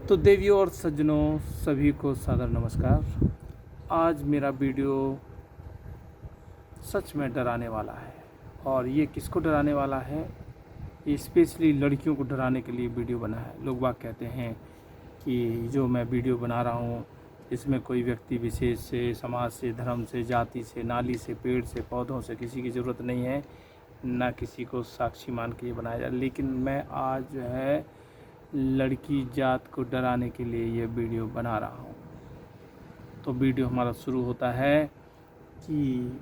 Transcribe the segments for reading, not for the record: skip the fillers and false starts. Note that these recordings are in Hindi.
तो देवियों और सज्जनों सभी को सादर नमस्कार। आज मेरा वीडियो सच में डराने वाला है। और ये किसको डराने वाला है? ये स्पेशली लड़कियों को डराने के लिए वीडियो बना है। लोग बाग कहते हैं कि जो मैं वीडियो बना रहा हूँ इसमें कोई व्यक्ति विशेष से, समाज से, धर्म से, जाति से, नाली से, पेड़ से, पौधों से किसी की ज़रूरत नहीं है, ना किसी को साक्षी मान के ये बनाया जाए। लेकिन मैं आज जो है लड़की जात को डराने के लिए ये वीडियो बना रहा हूँ। तो वीडियो हमारा शुरू होता है कि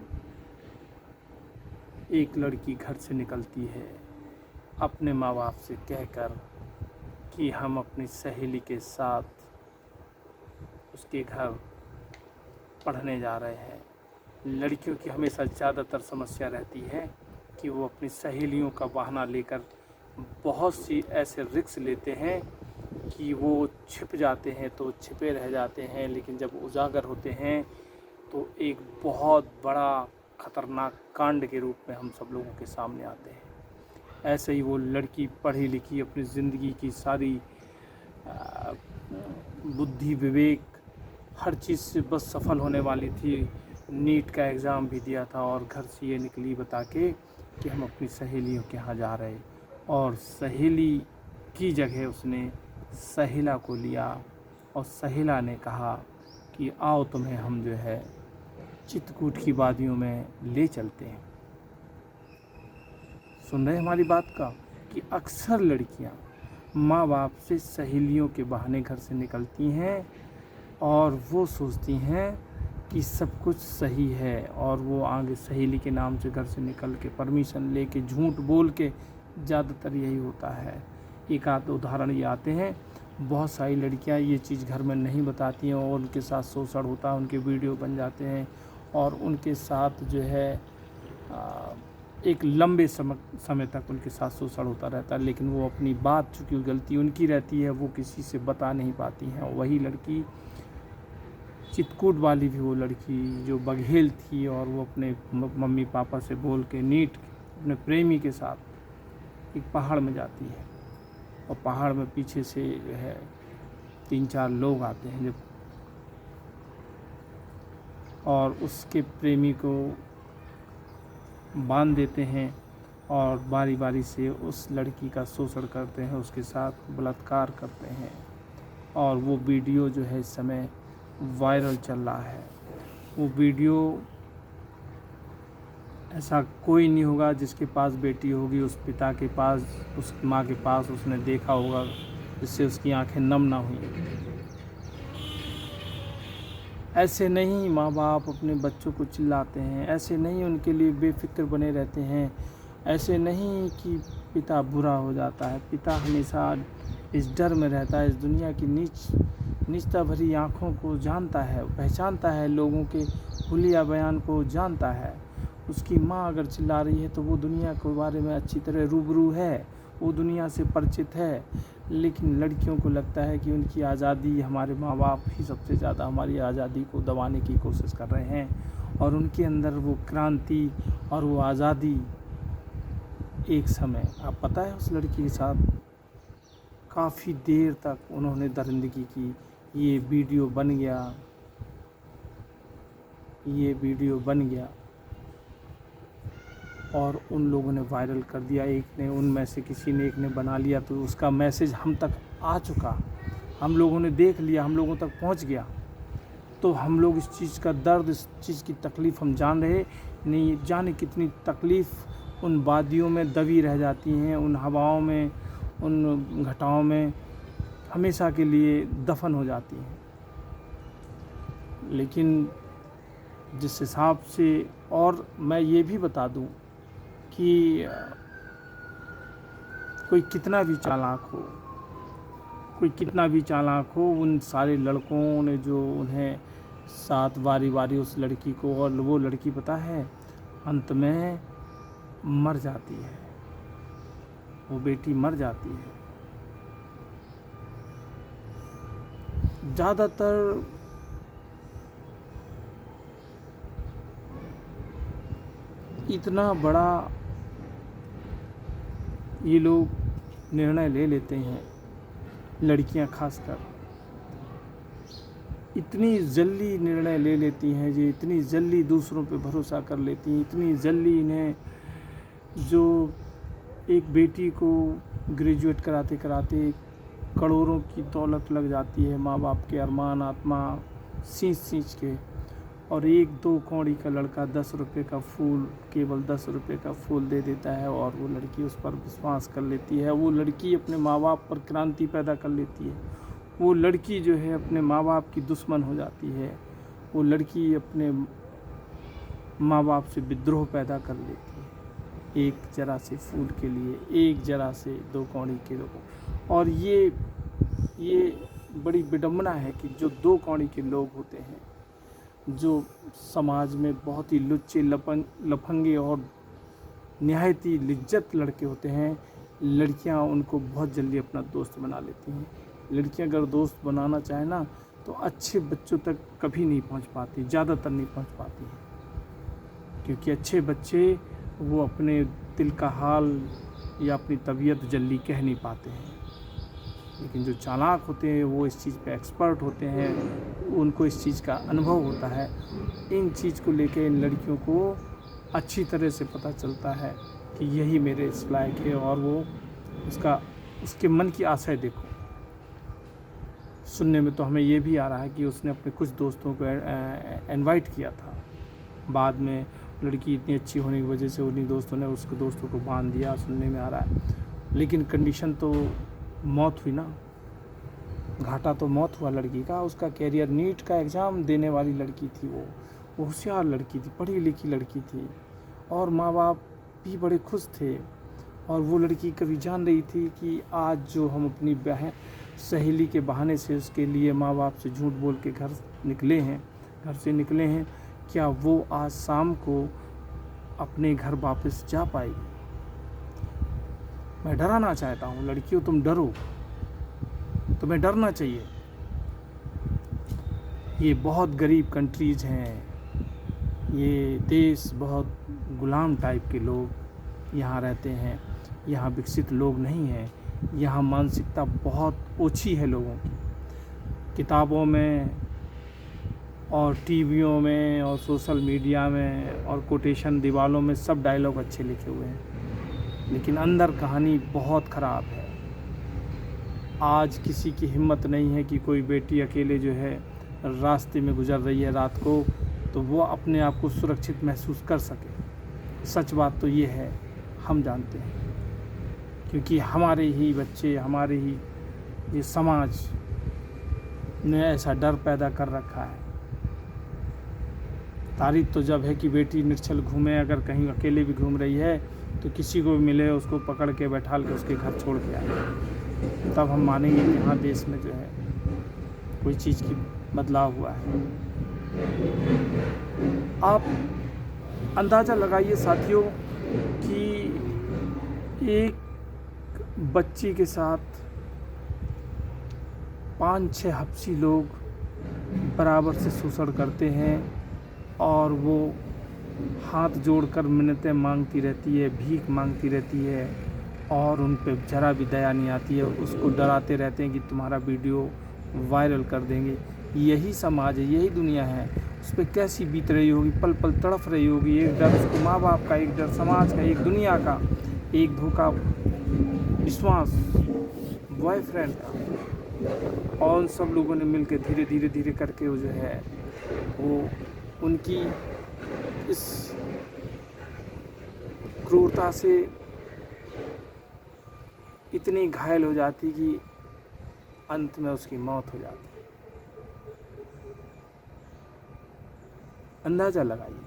एक लड़की घर से निकलती है अपने माँ बाप से कहकर कि हम अपनी सहेली के साथ उसके घर पढ़ने जा रहे हैं। लड़कियों की हमेशा ज़्यादातर समस्या रहती है कि वो अपनी सहेलियों का बहाना लेकर बहुत सी ऐसे रिस्क लेते हैं कि वो छिप जाते हैं तो छिपे रह जाते हैं, लेकिन जब उजागर होते हैं तो एक बहुत बड़ा ख़तरनाक कांड के रूप में हम सब लोगों के सामने आते हैं। ऐसे ही वो लड़की पढ़ी लिखी अपनी ज़िंदगी की सारी बुद्धि विवेक हर चीज़ से बस सफल होने वाली थी। नीट का एग्ज़ाम भी दिया था और घर से ये निकली बता के कि हम अपनी सहेलियों के यहाँ जा रहे, और सहेली की जगह उसने सहेला को लिया और सहेला ने कहा कि आओ तुम्हें हम जो है चित्रकूट की वादियों में ले चलते हैं। सुन रहे हमारी बात का कि अक्सर लड़कियां माँ बाप से सहेलियों के बहाने घर से निकलती हैं और वो सोचती हैं कि सब कुछ सही है, और वो आगे सहेली के नाम से घर से निकल के परमिशन लेके झूठ बोल के, ज़्यादातर यही होता है। एक आध उदाहरण ये आते हैं। बहुत सारी लड़कियां ये चीज़ घर में नहीं बताती हैं और उनके साथ शोषण होता है, उनके वीडियो बन जाते हैं और उनके साथ जो है एक लंबे समय तक उनके साथ शोषण होता रहता है। लेकिन वो अपनी बात, चूँकि गलती उनकी रहती है, वो किसी से बता नहीं पाती हैं। वही लड़की चित्रकूट वाली भी वो लड़की जो बघेल थी, और वो अपने मम्मी पापा से बोल के नीट अपने प्रेमी के साथ एक पहाड़ में जाती है, और पहाड़ में पीछे से जो है 3-4 लोग आते हैं जब, और उसके प्रेमी को बांध देते हैं और बारी बारी से उस लड़की का शोषण करते हैं, उसके साथ बलात्कार करते हैं। और वो वीडियो जो है इस समय वायरल चल रहा है। वो वीडियो ऐसा कोई नहीं होगा जिसके पास बेटी होगी, उस पिता के पास, उस माँ के पास उसने देखा होगा जिससे उसकी आंखें नम ना हुई। ऐसे नहीं माँ बाप अपने बच्चों को चिल्लाते हैं, ऐसे नहीं उनके लिए बेफिक्र बने रहते हैं, ऐसे नहीं कि पिता बुरा हो जाता है। पिता हमेशा इस डर में रहता है, इस दुनिया की नीचता भरी आँखों को जानता है, पहचानता है, लोगों के हुलिया बयान को जानता है। उसकी माँ अगर चिल्ला रही है तो वो दुनिया के बारे में अच्छी तरह रूबरू है, वो दुनिया से परिचित है। लेकिन लड़कियों को लगता है कि उनकी आज़ादी, हमारे माँ बाप ही सबसे ज़्यादा हमारी आज़ादी को दबाने की कोशिश कर रहे हैं, और उनके अंदर वो क्रांति और वो आज़ादी एक समय, आप पता है उस लड़की के साथ काफ़ी देर तक उन्होंने दरिंदगी की। ये वीडियो बन गया और उन लोगों ने वायरल कर दिया। एक ने, उनमें से किसी ने, एक ने बना लिया तो उसका मैसेज हम तक आ चुका, हम लोगों ने देख लिया, हम लोगों तक पहुंच गया। तो हम लोग इस चीज़ का दर्द, इस चीज़ की तकलीफ़ हम जान रहे नहीं, जाने कितनी तकलीफ़ उन वादियों में दबी रह जाती हैं, उन हवाओं में, उन घटाओं में हमेशा के लिए दफन हो जाती हैं। लेकिन जिस हिसाब से, और मैं ये भी बता दूं कि कोई कितना भी चालाक हो, उन सारे लड़कों ने जो उन्हें साथ बारी बारी उस लड़की को, और वो लड़की पता है अंत में मर जाती है, वो बेटी मर जाती है। ज़्यादातर इतना बड़ा ये लोग निर्णय ले लेते हैं, लड़कियां खासकर, इतनी जल्दी निर्णय ले लेती हैं, जो इतनी जल्दी दूसरों पे भरोसा कर लेती हैं, इतनी जल्दी इन्हें जो एक बेटी को ग्रेजुएट कराते कराते करोड़ों की दौलत लग जाती है, माँ बाप के अरमान आत्मा सींच के, और 1-2 कौड़ी का लड़का 10 रुपये का फूल, केवल 10 रुपये का फूल दे देता है और वो लड़की उस पर विश्वास कर लेती है। वो लड़की अपने माँ बाप पर क्रांति पैदा कर लेती है। वो लड़की जो है अपने माँ बाप की दुश्मन हो जाती है। वो लड़की अपने माँ बाप से विद्रोह पैदा कर लेती है, एक जरा से फूल के लिए, एक जरा से 2 कौड़ी के लोगों। और ये बड़ी विडंबना है कि जो 2 कौड़ी के लोग होते हैं, जो समाज में बहुत ही लुच्चे लफंगे और निहायत ही लिज्जत लड़के होते हैं, लड़कियां उनको बहुत जल्दी अपना दोस्त बना लेती हैं। लड़कियां अगर दोस्त बनाना चाहे ना तो अच्छे बच्चों तक कभी नहीं पहुंच पाती, ज़्यादातर नहीं पहुंच पाती हैं, क्योंकि अच्छे बच्चे वो अपने दिल का हाल या अपनी तबीयत जल्दी कह नहीं पाते हैं। लेकिन जो चालाक होते हैं वो इस चीज़ पे एक्सपर्ट होते हैं, उनको इस चीज़ का अनुभव होता है। इन चीज़ को लेके इन लड़कियों को अच्छी तरह से पता चलता है कि यही मेरे इस लायक है, और वो उसके मन की आशय देखो। सुनने में तो हमें ये भी आ रहा है कि उसने अपने कुछ दोस्तों को इनवाइट किया था, बाद में लड़की इतनी अच्छी होने की वजह से उन्हीं दोस्तों ने उसके दोस्तों को बांध दिया, सुनने में आ रहा है। लेकिन कंडीशन तो मौत हुई ना, घाटा तो मौत हुआ लड़की का। उसका कैरियर, नीट का एग्ज़ाम देने वाली लड़की थी, वो होशियार लड़की थी, पढ़ी लिखी लड़की थी, और माँ बाप भी बड़े खुश थे। और वो लड़की कभी जान रही थी कि आज जो हम अपनी बहन सहेली के बहाने से उसके लिए माँ बाप से झूठ बोल के घर से निकले हैं, क्या वो आज शाम को अपने घर वापस जा पाएगी। मैं डराना चाहता हूँ, लड़कियों तुम डरो, तुम्हें डरना चाहिए। ये बहुत गरीब कंट्रीज़ हैं, ये देश बहुत गुलाम टाइप के लोग यहाँ रहते हैं, यहाँ विकसित लोग नहीं हैं, यहाँ मानसिकता बहुत ओछी है लोगों की। किताबों में और टीवियों में और सोशल मीडिया में और कोटेशन दीवालों में सब डायलॉग अच्छे लिखे हुए हैं, लेकिन अंदर कहानी बहुत ख़राब है। आज किसी की हिम्मत नहीं है कि कोई बेटी अकेले जो है रास्ते में गुजर रही है रात को, तो वो अपने आप को सुरक्षित महसूस कर सके। सच बात तो ये है, हम जानते हैं, क्योंकि हमारे ही बच्चे, हमारे ही ये समाज ने ऐसा डर पैदा कर रखा है। तारीफ तो जब है कि बेटी निर्छल घूमे, अगर कहीं अकेले भी घूम रही है तो किसी को भी मिले उसको पकड़ के बैठा के उसके घर छोड़ के आए, तब हम मानेंगे कि हाँ देश में जो है कोई चीज़ की बदलाव हुआ है। आप अंदाज़ा लगाइए साथियों कि एक बच्ची के साथ 5-6 हफ्सी लोग बराबर से शोषण करते हैं, और वो हाथ जोड़कर मिन्नतें मांगती रहती है, भीख मांगती रहती है, और उन पे जरा भी दया नहीं आती है। उसको डराते रहते हैं कि तुम्हारा वीडियो वायरल कर देंगे। यही समाज है, यही दुनिया है। उस पर कैसी बीत रही होगी, पल पल तड़फ रही होगी। एक डर उसको माँ बाप का, एक डर समाज का, एक दुनिया का, एक धोखा विश्वास बॉयफ्रेंड का, और उन सब लोगों ने मिलकर धीरे धीरे करके वो जो है वो उनकी इस क्रूरता से इतनी घायल हो जाती कि अंत में उसकी मौत हो जाती। अंदाज़ा लगाइए।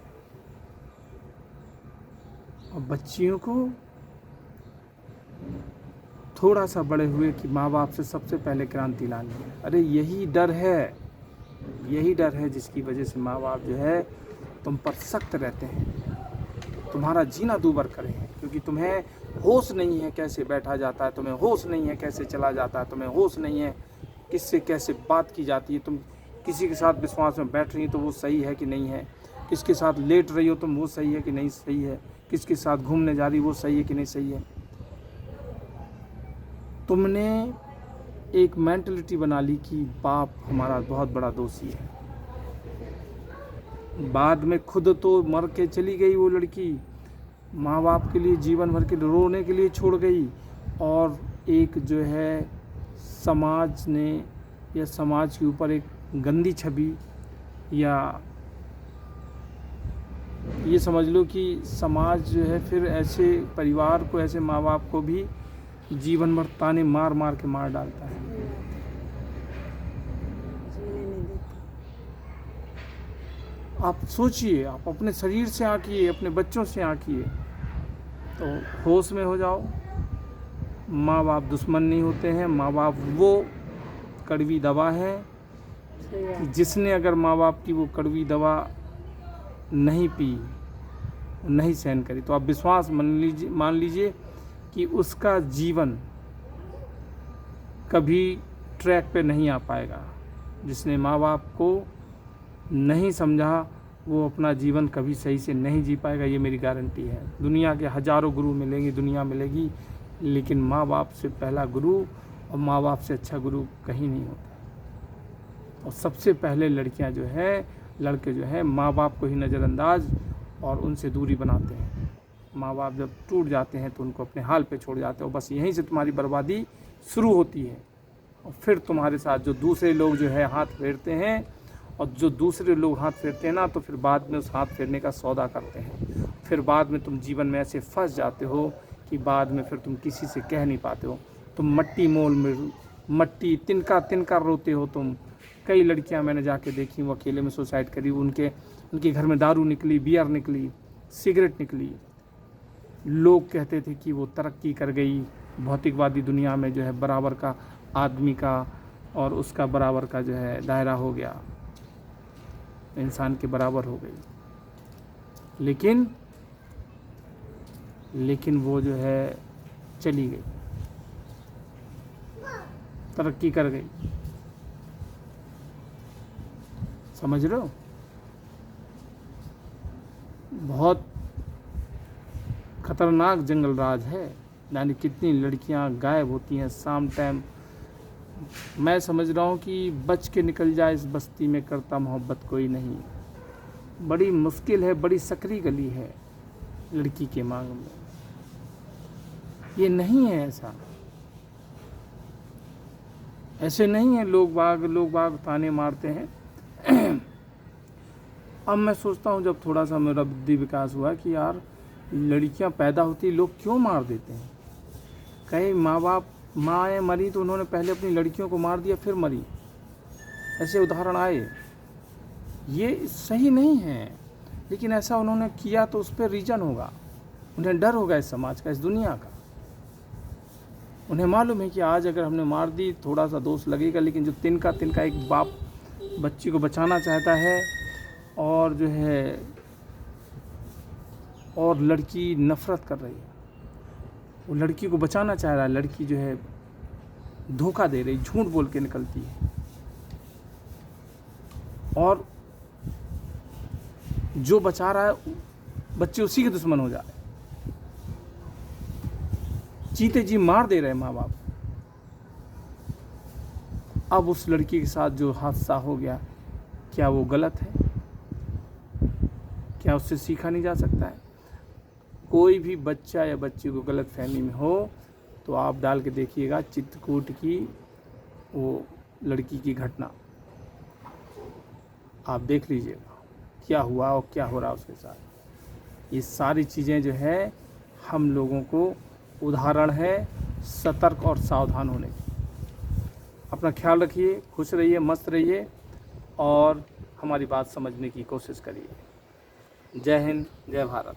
और बच्चियों को थोड़ा सा बड़े हुए कि माँ बाप से सबसे पहले क्रांति लानी है। अरे यही डर है जिसकी वजह से माँ बाप जो है तुम पर सख्त रहते हैं, तुम्हारा जीना दूभर करें, क्योंकि तुम्हें होश नहीं है कैसे बैठा जाता है, तुम्हें होश नहीं है कैसे चला जाता है, तुम्हें होश नहीं है किससे कैसे बात की जाती है। तुम किसी के साथ विश्वास में बैठ रही हो तो वो सही है कि नहीं है, किसके साथ लेट रही हो तुम वो सही है कि नहीं सही है, किसके साथ घूमने जा रही वो सही है कि नहीं सही है। तुमने एक मेंटलिटी बना ली कि बाप हमारा बहुत बड़ा दोषी है। बाद में खुद तो मर के चली गई वो लड़की, माँ बाप के लिए जीवन भर के रोने के लिए छोड़ गई, और एक जो है समाज ने या समाज के ऊपर एक गंदी छवि, या ये समझ लो कि समाज जो है फिर ऐसे परिवार को, ऐसे माँ बाप को भी जीवन भर ताने मार मार के मार डालता है। आप सोचिए, आप अपने शरीर से आंकिए, अपने बच्चों से आंकिए, तो होश में हो जाओ। माँ बाप दुश्मन नहीं होते हैं, माँ बाप वो कड़वी दवा है कि जिसने अगर माँ बाप की वो कड़वी दवा नहीं पी, नहीं सहन करी, तो आप विश्वास मान लीजिए कि उसका जीवन कभी ट्रैक पे नहीं आ पाएगा। जिसने माँ बाप को नहीं समझा वो अपना जीवन कभी सही से नहीं जी पाएगा, ये मेरी गारंटी है। दुनिया के हजारों गुरु मिलेंगे, दुनिया मिलेगी, लेकिन माँ बाप से पहला गुरु और माँ बाप से अच्छा गुरु कहीं नहीं होता। और सबसे पहले लड़कियां जो है, लड़के जो है, माँ बाप को ही नज़रअंदाज और उनसे दूरी बनाते हैं। माँ बाप जब टूट जाते हैं तो उनको अपने हाल पे छोड़ जाते हो। बस यहीं से तुम्हारी बर्बादी शुरू होती है। और फिर तुम्हारे साथ जो दूसरे लोग जो है हाथ फेरते हैं, और जो दूसरे लोग हाथ फेरते हैं ना, तो फिर बाद में उस हाथ फेरने का सौदा करते हैं। फिर बाद में तुम जीवन में ऐसे फंस जाते हो कि बाद में फिर तुम किसी से कह नहीं पाते हो। तुम मट्टी मोल में मट्टी तिनका तिनका रोते हो तुम। कई लड़कियां मैंने जाके देखी, वो अकेले में सुसाइड करी, उनके घर में दारू निकली, बियर निकली, सिगरेट निकली। लोग कहते थे कि वो तरक्की कर गई, भौतिकवादी दुनिया में जो है बराबर का आदमी का और उसका बराबर का जो है दायरा हो गया, इंसान के बराबर हो गई। लेकिन वो जो है चली गई, तरक्की कर गई। समझ रहे हो? बहुत खतरनाक जंगल राज है। यानी कितनी लड़कियां गायब होती हैं शाम टाइम। मैं समझ रहा हूँ कि बच के निकल जाए इस बस्ती में, करता मोहब्बत कोई नहीं। बड़ी मुश्किल है, बड़ी सकरी गली है लड़की के मांग में। ये नहीं है ऐसे नहीं है। लोग बाग ताने मारते हैं। अब मैं सोचता हूँ जब थोड़ा सा मेरा बुद्धि विकास हुआ कि यार लड़कियां पैदा होती लोग क्यों मार देते हैं। कई माँ मरी तो उन्होंने पहले अपनी लड़कियों को मार दिया फिर मरी, ऐसे उदाहरण आए। ये सही नहीं है, लेकिन ऐसा उन्होंने किया तो उस पर रीजन होगा। उन्हें डर होगा इस समाज का, इस दुनिया का। उन्हें मालूम है कि आज अगर हमने मार दी थोड़ा सा दोष लगेगा, लेकिन जो तिनका एक बाप बच्ची को बचाना चाहता है और जो है और लड़की नफरत कर रही है, वो लड़की को बचाना चाह रहा है, लड़की जो है धोखा दे रही, झूठ बोल के निकलती है, और जो बचा रहा है बच्चे उसी के दुश्मन हो जा रहे, जीते जी मार दे रहे माँ बाप। अब उस लड़की के साथ जो हादसा हो गया, क्या वो गलत है? क्या उससे सीखा नहीं जा सकता है? कोई भी बच्चा या बच्ची को गलत फहमी में हो तो आप डाल के देखिएगा चित्रकूट की वो लड़की की घटना, आप देख लीजिएगा क्या हुआ और क्या हो रहा है उसके साथ। ये सारी चीज़ें जो है हम लोगों को उदाहरण है सतर्क और सावधान होने की। अपना ख्याल रखिए, खुश रहिए, मस्त रहिए और हमारी बात समझने की कोशिश करिए। जय हिंद, जय भारत।